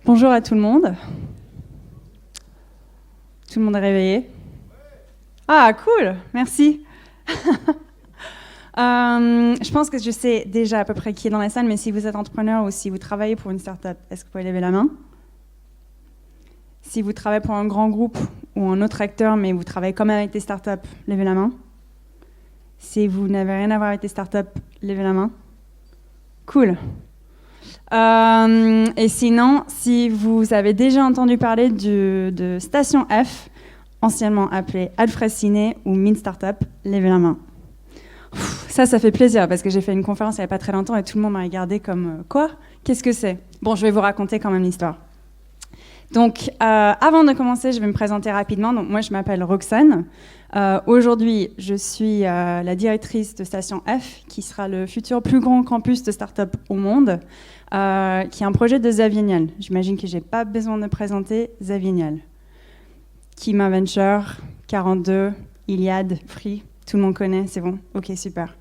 Bonjour à tout le monde. Tout le monde est réveillé? Ah, cool, merci. Je pense que je sais déjà à peu près qui est dans la salle, mais si vous êtes entrepreneur ou si vous travaillez pour une start-up, est-ce que vous pouvez lever la main? Si vous travaillez pour un grand groupe ou un autre acteur, mais vous travaillez quand même avec des start-up, levez la main. Si vous n'avez rien à voir avec des start-up, levez la main. Cool. Et sinon, si vous avez déjà entendu parler de Station F, anciennement appelée Adfraisciné ou Mine Startup, levez la main. Ça fait plaisir parce que j'ai fait une conférence il n'y a pas très longtemps et tout le monde m'a regardé comme quoi? Qu'est-ce que c'est? Bon, je vais vous raconter quand même l'histoire. Donc, avant de commencer, je vais me présenter rapidement. Donc, moi, je m'appelle Roxane. Aujourd'hui, je suis la directrice de Station F, qui sera le futur plus grand campus de start-up au monde, qui est un projet de Xavier Niel. J'imagine que je n'ai pas besoin de présenter Xavier Niel. Kima Venture, 42, Iliad, Free, tout le monde connaît, c'est bon? Ok, super.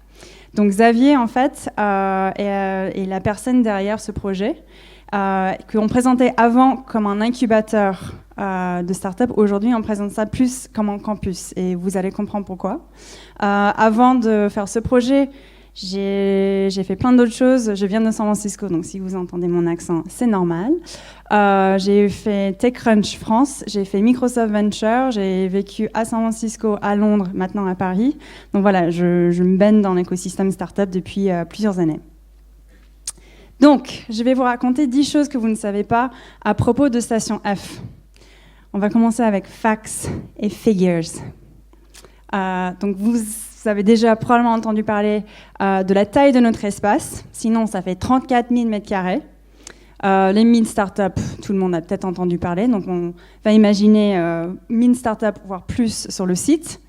Donc, Xavier, en fait, est la personne derrière ce projet. Qu'on présentait avant comme un incubateur de start-up, aujourd'hui on présente ça plus comme un campus et vous allez comprendre pourquoi. Avant de faire ce projet, j'ai fait plein d'autres choses. Je viens de San Francisco, donc si vous entendez mon accent, c'est normal. J'ai fait TechCrunch France, j'ai fait Microsoft Venture, j'ai vécu à San Francisco, à Londres, maintenant à Paris. Donc voilà, je me baigne dans l'écosystème start-up depuis plusieurs années. Donc, je vais vous raconter 10 choses que vous ne savez pas à propos de Station F. On va commencer avec facts et figures. Donc, vous avez déjà probablement entendu parler de la taille de notre espace. Sinon, ça fait 34 000 m². Les 1000 startups, tout le monde a peut-être entendu parler. Donc, on va imaginer 1000 startups, voire plus, sur le site.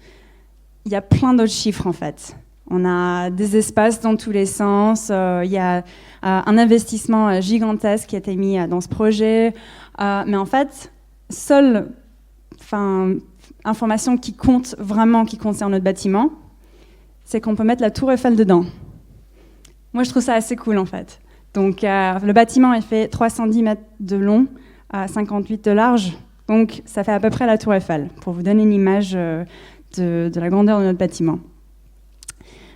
Il y a plein d'autres chiffres, en fait. On a des espaces dans tous les sens. Il y a un investissement gigantesque qui a été mis dans ce projet. Mais en fait, seule information qui compte vraiment, qui concerne notre bâtiment, c'est qu'on peut mettre la tour Eiffel dedans. Moi, je trouve ça assez cool, en fait. Donc, le bâtiment est fait 310 mètres de long, 58 de large. Donc, ça fait à peu près la tour Eiffel, pour vous donner une image de la grandeur de notre bâtiment.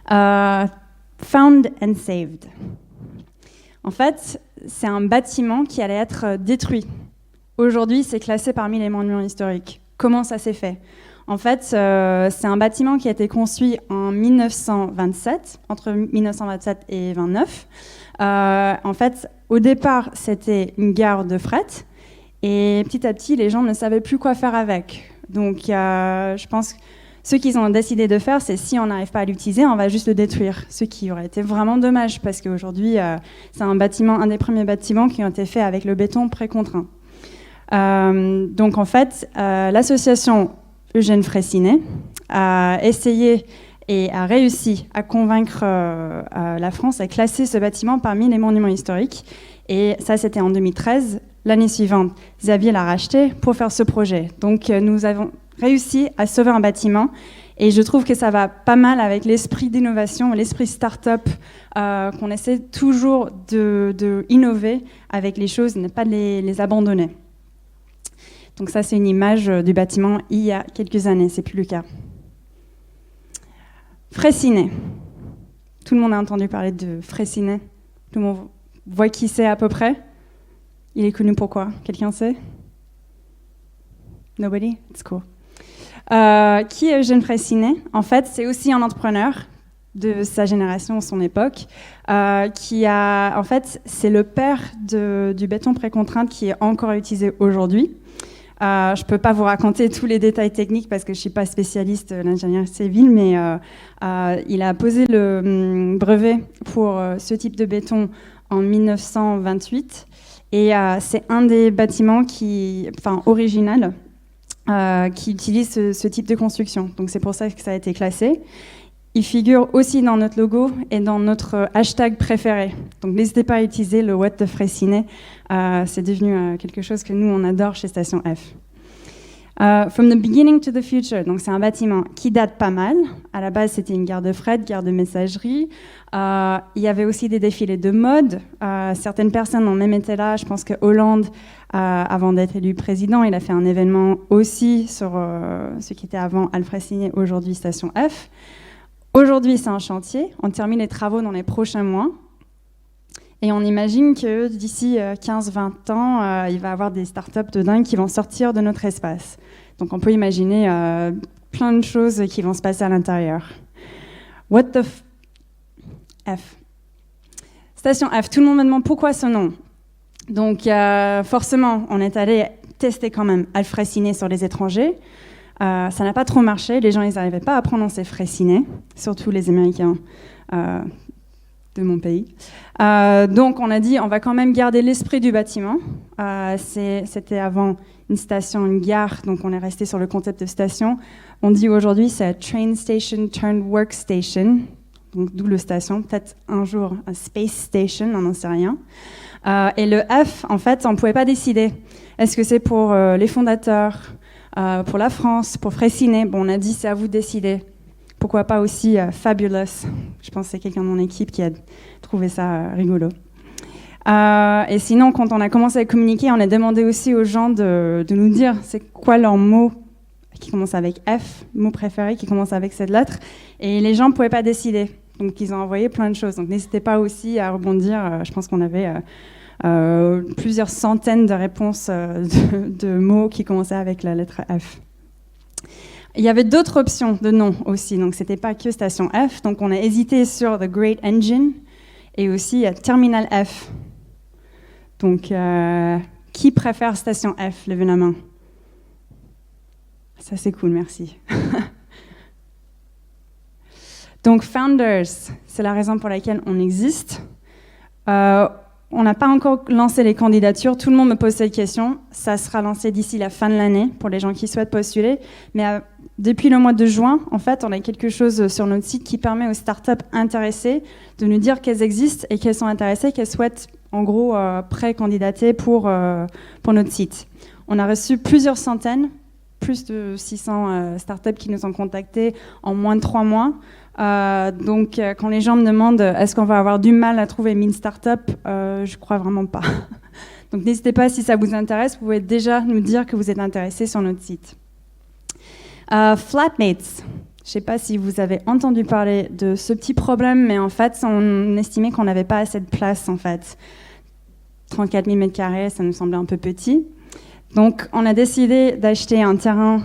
Found and saved. En fait, c'est un bâtiment qui allait être détruit. Aujourd'hui, c'est classé parmi les monuments historiques. Comment ça s'est fait? En fait, c'est un bâtiment qui a été construit en 1927, entre 1927 et 1929. En fait, au départ, c'était une gare de fret, et petit à petit, les gens ne savaient plus quoi faire avec. Donc, je pense que ce qu'ils ont décidé de faire, c'est si on n'arrive pas à l'utiliser, on va juste le détruire. Ce qui aurait été vraiment dommage, parce qu'aujourd'hui, c'est un des premiers bâtiments qui ont été faits avec le béton précontraint. Donc en fait, l'association Eugène Fraissinet a essayé et a réussi à convaincre la France à classer ce bâtiment parmi les monuments historiques. Et ça, c'était en 2013. L'année suivante, Xavier l'a racheté pour faire ce projet. Donc nous avons réussi à sauver un bâtiment et je trouve que ça va pas mal avec l'esprit d'innovation, l'esprit start-up qu'on essaie toujours de innover avec les choses, ne pas les abandonner. Donc ça, c'est une image du bâtiment il y a quelques années, c'est plus le cas. Fraissinet. Tout le monde a entendu parler de Fraissinet. Tout le monde voit qui c'est à peu près. Il est connu pour quoi? Quelqu'un sait? Nobody? It's cool. Qui est Eugène Fraissinet? En fait, c'est aussi un entrepreneur de sa génération, son époque, qui a, en fait, c'est le père du béton précontrainte qui est encore utilisé aujourd'hui. Je ne peux pas vous raconter tous les détails techniques parce que je ne suis pas spécialiste de l'ingénierie civile, mais il a posé le brevet pour ce type de béton en 1928 et c'est un des bâtiments original qui utilise ce type de construction. Donc c'est pour ça que ça a été classé. Il figure aussi dans notre logo et dans notre hashtag préféré. Donc n'hésitez pas à utiliser le What de Fraissinet. C'est devenu quelque chose que nous, on adore chez Station F. From the beginning to the future, donc c'est un bâtiment qui date pas mal. À la base, c'était une gare de fret, gare de messagerie. Il y avait aussi des défilés de mode. Certaines personnes ont même été là. Je pense que Hollande, avant d'être élu président, il a fait un événement aussi sur ce qui était avant Alfred Ciné, aujourd'hui Station F. Aujourd'hui, c'est un chantier. On termine les travaux dans les prochains mois. Et on imagine que d'ici 15-20 ans, il va y avoir des startups de dingue qui vont sortir de notre espace. Donc on peut imaginer plein de choses qui vont se passer à l'intérieur. What the F. Station F. Tout le monde me demande pourquoi ce nom. Donc forcément, on est allé tester quand même Alfred Ciné sur les étrangers. Ça n'a pas trop marché. Les gens, ils n'arrivaient pas à prononcer Freycinet, surtout les Américains de mon pays. Donc on a dit, on va quand même garder l'esprit du bâtiment. C'était avant une station, une gare, donc on est resté sur le concept de station. On dit aujourd'hui, c'est train station turned workstation, donc d'où le station. Peut-être un jour, un space station, on n'en sait rien. Et le F, en fait, on ne pouvait pas décider. Est-ce que c'est pour les fondateurs, pour la France, pour Freycinet? Bon, on a dit, c'est à vous de décider. Pourquoi pas aussi Fabulous? Je pense que c'est quelqu'un de mon équipe qui a trouvé ça rigolo. Et sinon, quand on a commencé à communiquer, on a demandé aussi aux gens de nous dire c'est quoi leur mot qui commence avec F, mot préféré qui commence avec cette lettre. Et les gens ne pouvaient pas décider. Donc, ils ont envoyé plein de choses. Donc, n'hésitez pas aussi à rebondir. Je pense qu'on avait plusieurs centaines de réponses de mots qui commençaient avec la lettre F. Il y avait d'autres options de nom aussi, donc c'était pas que Station F. Donc on a hésité sur The Great Engine et aussi Terminal F. Donc qui préfère Station F? Levez la main. Ça c'est cool, merci. Donc Founders, c'est la raison pour laquelle on existe. On n'a pas encore lancé les candidatures. Tout le monde me pose cette question. Ça sera lancé d'ici la fin de l'année pour les gens qui souhaitent postuler. Mais depuis le mois de juin, en fait, on a quelque chose sur notre site qui permet aux startups intéressées de nous dire qu'elles existent et qu'elles sont intéressées, qu'elles souhaitent, en gros, pré-candidater pour notre site. On a reçu plusieurs centaines, plus de 600 startups qui nous ont contactés en moins de 3 mois. Donc, quand les gens me demandent est-ce qu'on va avoir du mal à trouver 1000 startups, je crois vraiment pas. Donc, n'hésitez pas, si ça vous intéresse, vous pouvez déjà nous dire que vous êtes intéressé sur notre site. Flatmates. Je ne sais pas si vous avez entendu parler de ce petit problème, mais en fait, on estimait qu'on n'avait pas assez de place, en fait. 34 000 m², ça nous semblait un peu petit. Donc, on a décidé d'acheter un terrain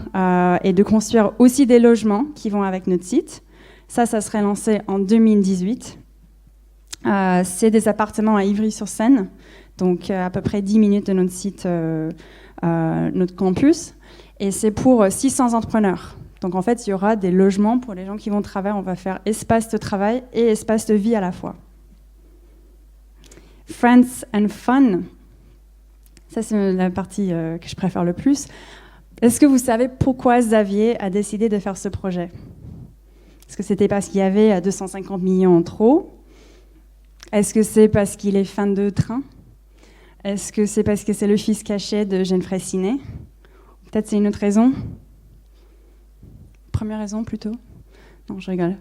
et de construire aussi des logements qui vont avec notre site. Ça serait lancé en 2018. C'est des appartements à Ivry-sur-Seine, donc à peu près 10 minutes de notre site, notre campus. Et c'est pour 600 entrepreneurs. Donc en fait, il y aura des logements pour les gens qui vont travailler. On va faire espace de travail et espace de vie à la fois. Friends and Fun. Ça, c'est la partie que je préfère le plus. Est-ce que vous savez pourquoi Xavier a décidé de faire ce projet? Est-ce que c'était parce qu'il y avait 250 millions en trop? Est-ce que c'est parce qu'il est fan de train? Est-ce que c'est parce que c'est le fils caché de Eugène Freycinet? Peut-être c'est une autre raison? Première raison plutôt? Non, je rigole.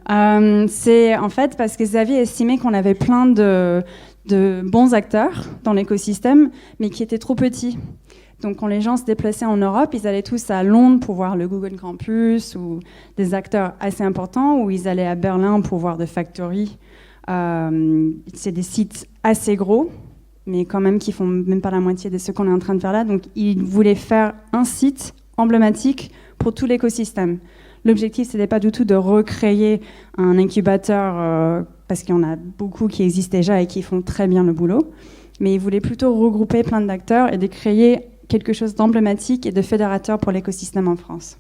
C'est en fait parce que Xavier estimait qu'on avait plein de bons acteurs dans l'écosystème, mais qui étaient trop petits. Donc quand les gens se déplaçaient en Europe, ils allaient tous à Londres pour voir le Google Campus ou des acteurs assez importants, ou ils allaient à Berlin pour voir The Factory. C'est des sites assez gros, mais quand même qui font même pas la moitié de ce qu'on est en train de faire là. Donc ils voulaient faire un site emblématique pour tout l'écosystème. L'objectif, ce n'était pas du tout de recréer un incubateur, parce qu'il y en a beaucoup qui existent déjà et qui font très bien le boulot, mais ils voulaient plutôt regrouper plein d'acteurs et de créer quelque chose d'emblématique et de fédérateur pour l'écosystème en France.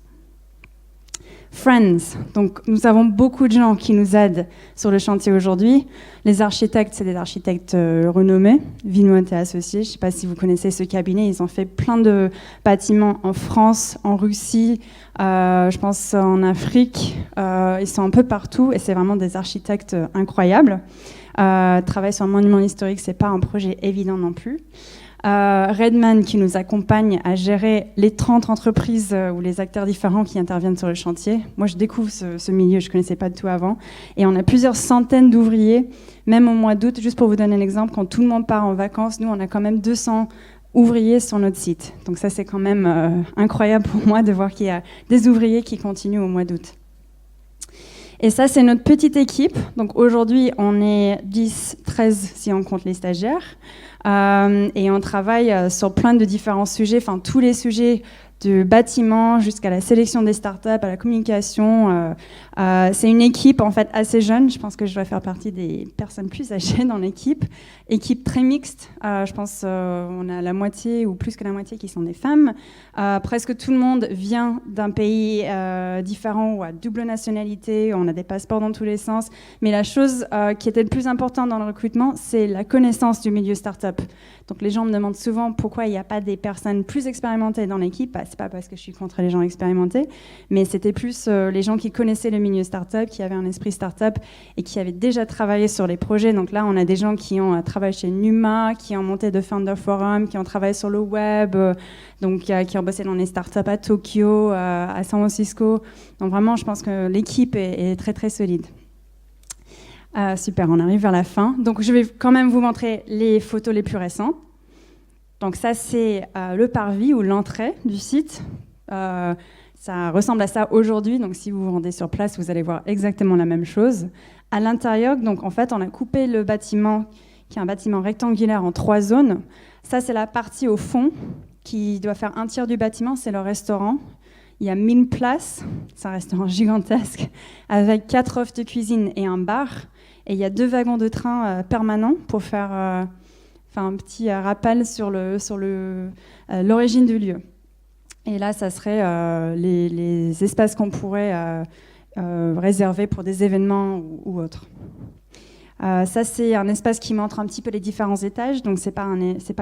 Friends. Donc, nous avons beaucoup de gens qui nous aident sur le chantier aujourd'hui. Les architectes, c'est des architectes renommés. Vinote et Associés. Je ne sais pas si vous connaissez ce cabinet. Ils ont fait plein de bâtiments en France, en Russie, je pense en Afrique. Ils sont un peu partout et c'est vraiment des architectes incroyables. Travailler sur un monument historique, ce n'est pas un projet évident non plus. Redman qui nous accompagne à gérer les 30 entreprises ou les acteurs différents qui interviennent sur le chantier. Moi, je découvre ce milieu, je ne connaissais pas du tout avant. Et on a plusieurs centaines d'ouvriers, même au mois d'août. Juste pour vous donner un exemple, quand tout le monde part en vacances, nous, on a quand même 200 ouvriers sur notre site. Donc ça, c'est quand même incroyable pour moi de voir qu'il y a des ouvriers qui continuent au mois d'août. Et ça, c'est notre petite équipe. Donc aujourd'hui, on est 10, 13 si on compte les stagiaires. Et on travaille sur plein de différents sujets, enfin tous les sujets du bâtiment jusqu'à la sélection des startups, à la communication. C'est une équipe en fait assez jeune. Je pense que je dois faire partie des personnes plus âgées dans l'équipe. Équipe très mixte. Je pense on a la moitié ou plus que la moitié qui sont des femmes. Presque tout le monde vient d'un pays différent ou à double nationalité. On a des passeports dans tous les sens. Mais la chose qui était le plus importante dans le recrutement, c'est la connaissance du milieu startup. Donc les gens me demandent souvent pourquoi il n'y a pas des personnes plus expérimentées dans l'équipe. C'est pas parce que je suis contre les gens expérimentés, mais c'était plus les gens qui connaissaient le milieu startup, qui avaient un esprit startup et qui avaient déjà travaillé sur les projets. Donc là, on a des gens qui ont travaillé chez Numa, qui ont monté de Founder Forum, qui ont travaillé sur le web, donc qui ont bossé dans les startups à Tokyo, à San Francisco. Donc vraiment, je pense que l'équipe est très très solide. Super, on arrive vers la fin. Donc je vais quand même vous montrer les photos les plus récentes. Donc ça, c'est le parvis ou l'entrée du site. Ça ressemble à ça aujourd'hui. Donc si vous vous rendez sur place, vous allez voir exactement la même chose. À l'intérieur, donc en fait, on a coupé le bâtiment, qui est un bâtiment rectangulaire en 3 zones. Ça, c'est la partie au fond qui doit faire un tiers du bâtiment. C'est le restaurant. Il y a 1000 places. C'est un restaurant gigantesque avec 4 offres de cuisine et un bar. Et il y a 2 wagons de train permanents pour faire un petit rappel sur l'origine du lieu. Et là, ça serait les espaces qu'on pourrait réserver pour des événements ou autres. Ça, c'est un espace qui montre un petit peu les différents étages. Donc, c'est pas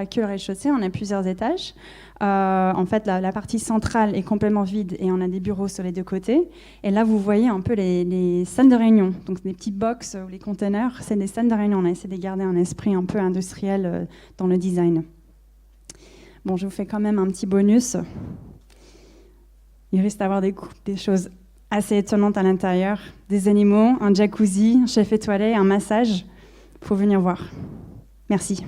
que le rez-de-chaussée, on a plusieurs étages. En fait, la partie centrale est complètement vide et on a des bureaux sur les 2 côtés. Et là, vous voyez un peu les salles de réunion. Donc, des petits box ou les containers, c'est des salles de réunion. On a essayé de garder un esprit un peu industriel dans le design. Bon, je vous fais quand même un petit bonus. Il risque d'avoir des choses assez étonnantes à l'intérieur. Des animaux, un jacuzzi, un chef étoilé, un massage. Il faut venir voir. Merci.